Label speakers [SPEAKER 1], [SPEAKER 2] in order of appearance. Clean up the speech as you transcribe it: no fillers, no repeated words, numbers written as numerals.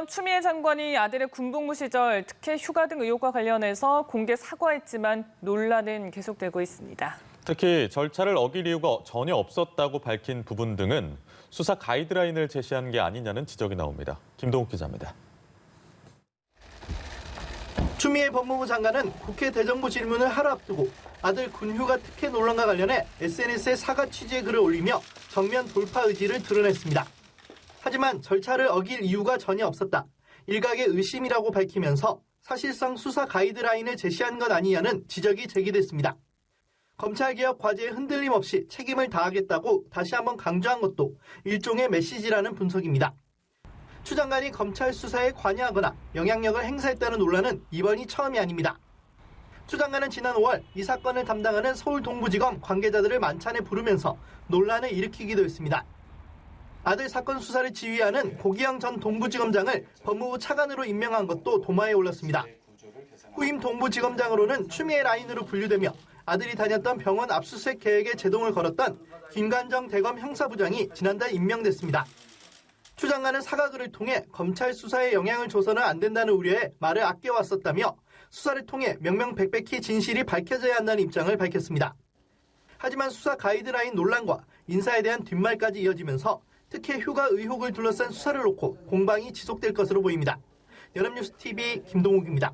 [SPEAKER 1] 전 추미애 장관이 아들의 군복무 시절 특혜 휴가 등 의혹과 관련해서 공개 사과했지만 논란은 계속되고 있습니다.
[SPEAKER 2] 특히 절차를 어길 이유가 전혀 없었다고 밝힌 부분 등은 수사 가이드라인을 제시한 게 아니냐는 지적이 나옵니다. 김동욱 기자입니다.
[SPEAKER 3] 추미애 법무부 장관은 국회 대정부 질문을 하루 앞두고 아들 군휴가 특혜 논란과 관련해 SNS에 사과 취지의 글을 올리며 정면 돌파 의지를 드러냈습니다. 하지만 절차를 어길 이유가 전혀 없었다. 일각의 의심이라고 밝히면서 사실상 수사 가이드라인을 제시한 것 아니냐는 지적이 제기됐습니다. 검찰개혁 과제에 흔들림 없이 책임을 다하겠다고 다시 한번 강조한 것도 일종의 메시지라는 분석입니다. 추 장관이 검찰 수사에 관여하거나 영향력을 행사했다는 논란은 이번이 처음이 아닙니다. 추 장관은 지난 5월 이 사건을 담당하는 서울 동부지검 관계자들을 만찬에 부르면서 논란을 일으키기도 했습니다. 아들 사건 수사를 지휘하는 고기영 전 동부지검장을 법무부 차관으로 임명한 것도 도마에 올랐습니다. 후임 동부지검장으로는 추미애 라인으로 분류되며 아들이 다녔던 병원 압수수색 계획에 제동을 걸었던 김관정 대검 형사부장이 지난달 임명됐습니다. 추 장관은 사과글을 통해 검찰 수사에 영향을 줘서는 안 된다는 우려에 말을 아껴왔었다며 수사를 통해 명명백백히 진실이 밝혀져야 한다는 입장을 밝혔습니다. 하지만 수사 가이드라인 논란과 인사에 대한 뒷말까지 이어지면서 특혜 휴가 의혹을 둘러싼 수사를 놓고 공방이 지속될 것으로 보입니다. 연합뉴스 TV 김동욱입니다.